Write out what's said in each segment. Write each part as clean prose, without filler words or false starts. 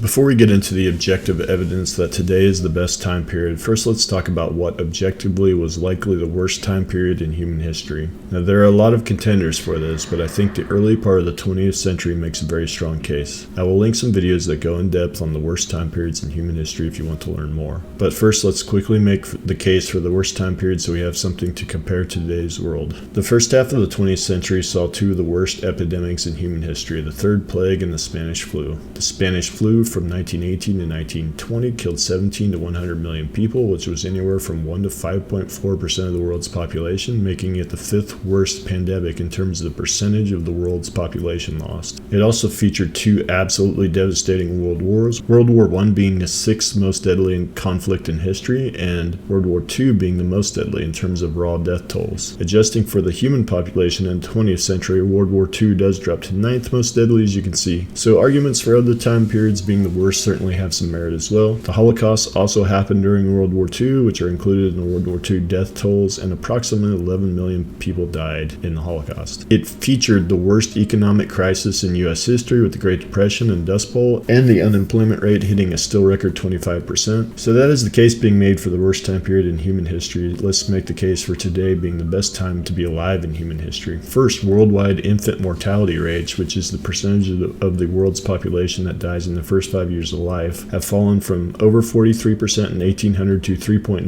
Before we get into the objective evidence that today is the best time period, first let's talk about what objectively was likely the worst time period in human history. Now there are a lot of contenders for this, but I think the early part of the 20th century makes a very strong case. I will link some videos that go in depth on the worst time periods in human history if you want to learn more. But first let's quickly make the case for the worst time period so we have something to compare to today's world. The first half of the 20th century saw two of the worst epidemics in human history, the Third Plague and the Spanish flu. The Spanish flu from 1918 to 1920 killed 17 to 100 million people, which was anywhere from 1 to 5.4% of the world's population, making it the fifth worst pandemic in terms of the percentage of the world's population lost. It also featured two absolutely devastating world wars, World War I being the sixth most deadly conflict in history, and World War II being the most deadly in terms of raw death tolls. Adjusting for the human population in the 20th century, World War II does drop to ninth most deadly, as you can see. So arguments for other time periods being the worst certainly have some merit as well. The Holocaust also happened during World War II, which are included in the World War II death tolls, and approximately 11 million people died in the Holocaust. It featured the worst economic crisis in U.S. history with the Great Depression and Dust Bowl, and the unemployment rate hitting a still record 25%. So that is the case being made for the worst time period in human history. Let's make the case for today being the best time to be alive in human history. First, worldwide infant mortality rates, which is the percentage of the world's population that dies in the first 5 years of life, have fallen from over 43% in 1800 to 3.9%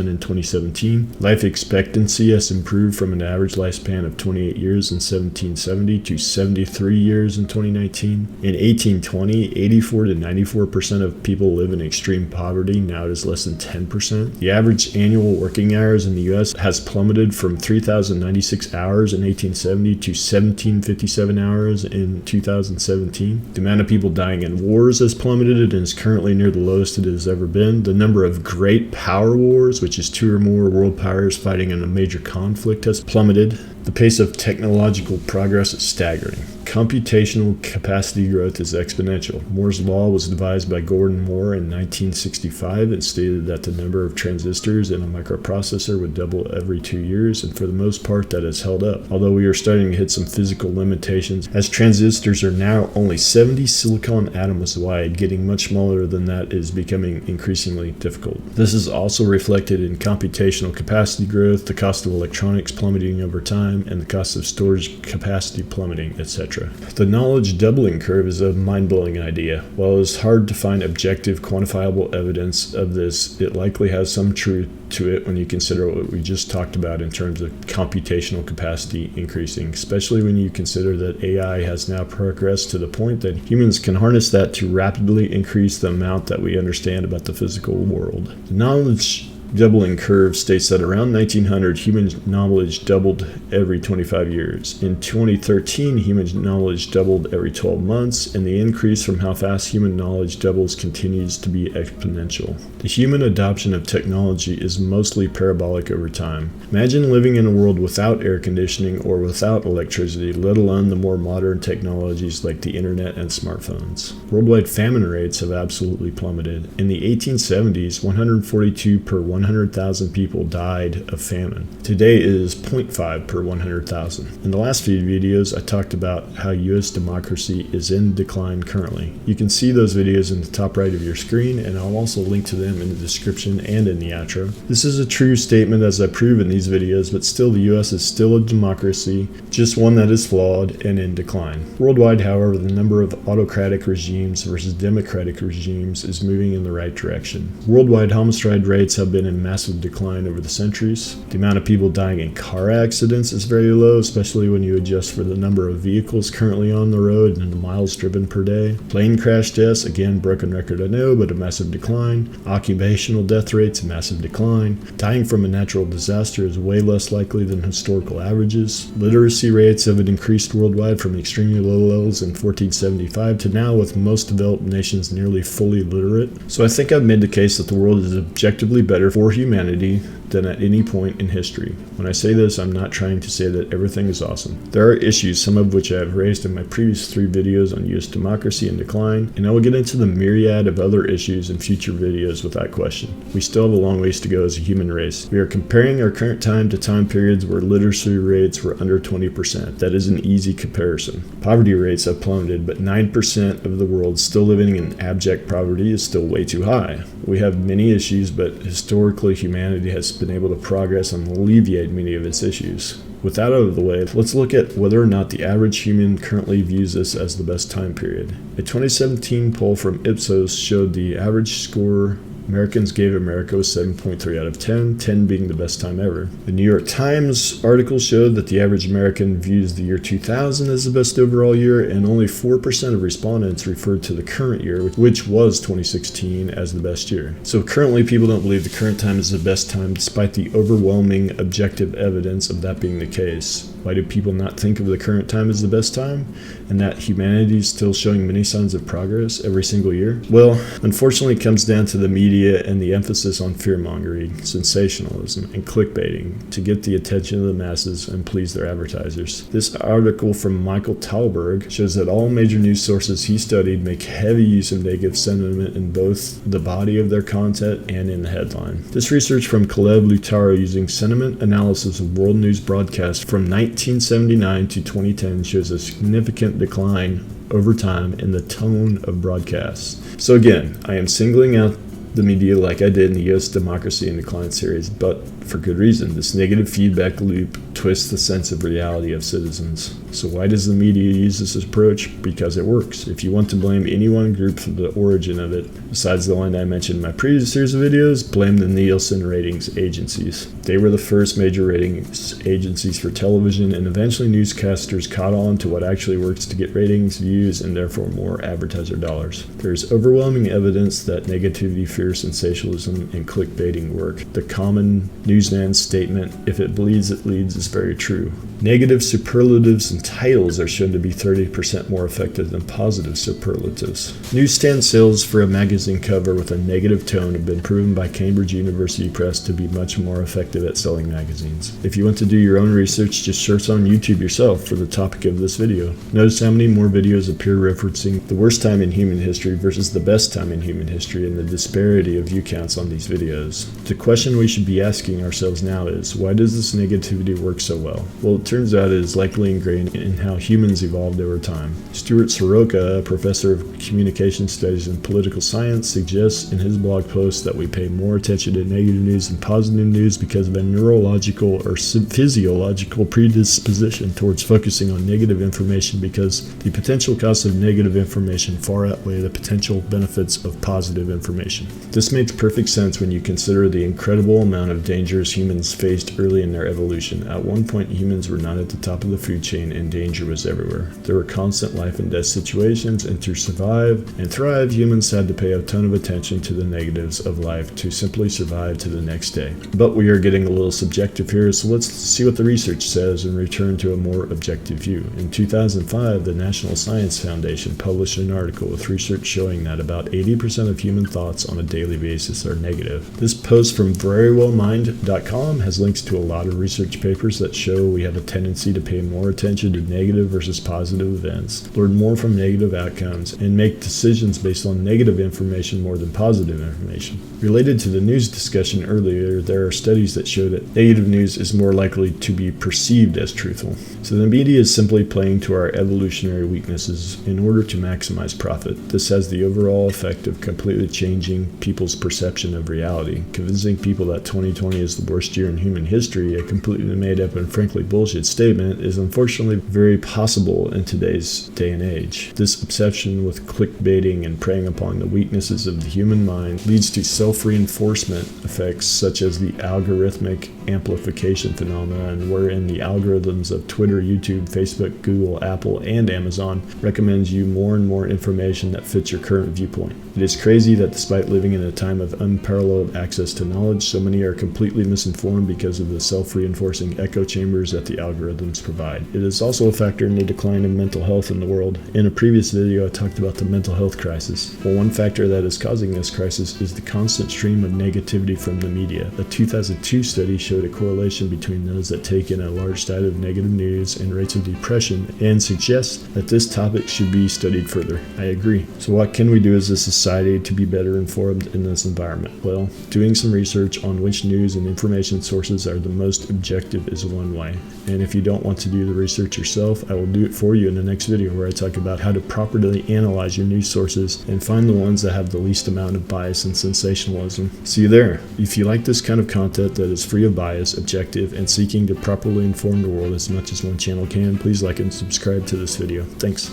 in 2017. Life expectancy has improved from an average lifespan of 28 years in 1770 to 73 years in 2019. In 1820, 84 to 94% of people live in extreme poverty. Now it is less than 10%. The average annual working hours in the U.S. has plummeted from 3,096 hours in 1870 to 1,757 hours in 2017. The amount of people dying in wars has plummeted and is currently near the lowest it has ever been. The number of great power wars, which is two or more world powers fighting in a major conflict, has plummeted. The pace of technological progress is staggering. Computational capacity growth is exponential. Moore's law was devised by Gordon Moore in 1965 and stated that the number of transistors in a microprocessor would double every 2 years, and for the most part that has held up, although we are starting to hit some physical limitations, as transistors are now only 70 silicon atoms wide. Getting much smaller than that is becoming increasingly difficult. This is also reflected in computational capacity growth, the cost of electronics plummeting over time, and the cost of storage capacity plummeting, etc. The knowledge doubling curve is a mind-blowing idea. While it is hard to find objective, quantifiable evidence of this, it likely has some truth to it when you consider what we just talked about in terms of computational capacity increasing, especially when you consider that AI has now progressed to the point that humans can harness that to rapidly increase the amount that we understand about the physical world. The knowledge doubling curve states that around 1900, human knowledge doubled every 25 years. In 2013, human knowledge doubled every 12 months, and the increase from how fast human knowledge doubles continues to be exponential. The human adoption of technology is mostly parabolic over time. Imagine living in a world without air conditioning or without electricity, let alone the more modern technologies like the internet and smartphones. Worldwide famine rates have absolutely plummeted. In the 1870s, 142 per 100,000 people died of famine. Today it is 0.5 per 100,000. In the last few videos, I talked about how U.S. democracy is in decline currently. You can see those videos in the top right of your screen, and I'll also link to them in the description and in the outro. This is a true statement as I prove in these videos, but still the U.S. is still a democracy, just one that is flawed and in decline. Worldwide, however, the number of autocratic regimes versus democratic regimes is moving in the right direction. Worldwide homicide rates have been in massive decline over the centuries. The amount of people dying in car accidents is very low, especially when you adjust for the number of vehicles currently on the road and the miles driven per day. Plane crash deaths, again, broken record I know, but a massive decline. Occupational death rates, a massive decline. Dying from a natural disaster is way less likely than historical averages. Literacy rates have increased worldwide from extremely low levels in 1475 to now, with most developed nations nearly fully literate. So I think I've made the case that the world is objectively better for humanity than at any point in history. When I say this, I'm not trying to say that everything is awesome. There are issues, some of which I have raised in my previous 3 videos on US democracy and decline, and I will get into the myriad of other issues in future videos without question. We still have a long ways to go as a human race. We are comparing our current time to time periods where literacy rates were under 20%. That is an easy comparison. Poverty rates have plummeted, but 9% of the world still living in abject poverty is still way too high. We have many issues, but historically humanity has been able to progress and alleviate many of its issues. With that out of the way, let's look at whether or not the average human currently views this as the best time period. A 2017 poll from Ipsos showed the average score Americans gave America was 7.3 out of 10, 10 being the best time ever. The New York Times article showed that the average American views the year 2000 as the best overall year, and only 4% of respondents referred to the current year, which was 2016, as the best year. So currently people don't believe the current time is the best time despite the overwhelming objective evidence of that being the case. Why do people not think of the current time as the best time, and that humanity is still showing many signs of progress every single year? Well, unfortunately it comes down to the media and the emphasis on fear-mongering, sensationalism, and clickbaiting to get the attention of the masses and please their advertisers. This article from Michael Tauberg shows that all major news sources he studied make heavy use of negative sentiment in both the body of their content and in the headline. This research from Leetaru using sentiment analysis of world news broadcasts from 1979 to 2010 shows a significant decline over time in the tone of broadcasts. So again, I am singling out the media like I did in the US Democracy and Decline series, but for good reason. This negative feedback loop twists the sense of reality of citizens. So why does the media use this approach? Because it works. If you want to blame any one group for the origin of it, besides the one I mentioned in my previous series of videos, blame the Nielsen ratings agencies. They were the first major ratings agencies for television, and eventually newscasters caught on to what actually works to get ratings, views, and therefore more advertiser dollars. There's overwhelming evidence that negativity, fear, sensationalism, and clickbaiting work. The common Newsstand statement, "If it bleeds, it leads," is very true. Negative superlatives and titles are shown to be 30% more effective than positive superlatives. Newsstand sales for a magazine cover with a negative tone have been proven by Cambridge University Press to be much more effective at selling magazines. If you want to do your own research, just search on YouTube yourself for the topic of this video. Notice how many more videos appear referencing the worst time in human history versus the best time in human history, and the disparity of view counts on these videos. The question we should be asking ourselves now is, why does this negativity work so well? Well, it turns out it is likely ingrained in how humans evolved over time. Stuart Soroka, a professor of communication studies and political science, suggests in his blog post that we pay more attention to negative news than positive news because of a neurological or physiological predisposition towards focusing on negative information, because the potential costs of negative information far outweigh the potential benefits of positive information. This makes perfect sense when you consider the incredible amount of dangers humans faced early in their evolution. At one point, humans were not at the top of the food chain and danger was everywhere. There were constant life and death situations, and to survive and thrive, humans had to pay a ton of attention to the negatives of life to simply survive to the next day. But we are getting a little subjective here, so let's see what the research says and return to a more objective view. In 2005, the National Science Foundation published an article with research showing that about 80% of human thoughts on a daily basis are negative. This post from verywellmind.com has links to a lot of research papers that show we have a tendency to pay more attention to negative versus positive events, learn more from negative outcomes, and make decisions based on negative information more than positive information. Related to the news discussion earlier, there are studies that show that negative news is more likely to be perceived as truthful. So the media is simply playing to our evolutionary weaknesses in order to maximize profit. This has the overall effect of completely changing people's perception of reality. Convincing people that 2020 is the worst year in human history, a completely made up and frankly bullshit statement, is unfortunately very possible in today's day and age. This obsession with clickbaiting and preying upon the weaknesses of the human mind leads to self-reinforcement effects such as the algorithmic amplification phenomenon, wherein the algorithms of Twitter, YouTube, Facebook, Google, Apple, and Amazon recommends you more and more information that fits your current viewpoint. It is crazy that despite living in a time of unparalleled access to knowledge, so many are completely misinformed because of the self-reinforcing echo chambers that the algorithms provide. It is also a factor in the decline of mental health in the world. In a previous video, I talked about the mental health crisis. Well, one factor that is causing this crisis is the constant stream of negativity from the media. A 2002 study showed a correlation between those that take in a large diet of negative news and rates of depression, and suggests that this topic should be studied further. I agree. So what can we do as a society to be better informed in this environment? Well, doing some research on which news and information sources are the most objective is one way. And if you don't want to do the research yourself, I will do it for you in the next video, where I talk about how to properly analyze your news sources and find the ones that have the least amount of bias and sensationalism. See you there. If you like this kind of content that is free of bias, objective, and seeking to properly inform the world as much as one channel can, please like and subscribe to this video. Thanks.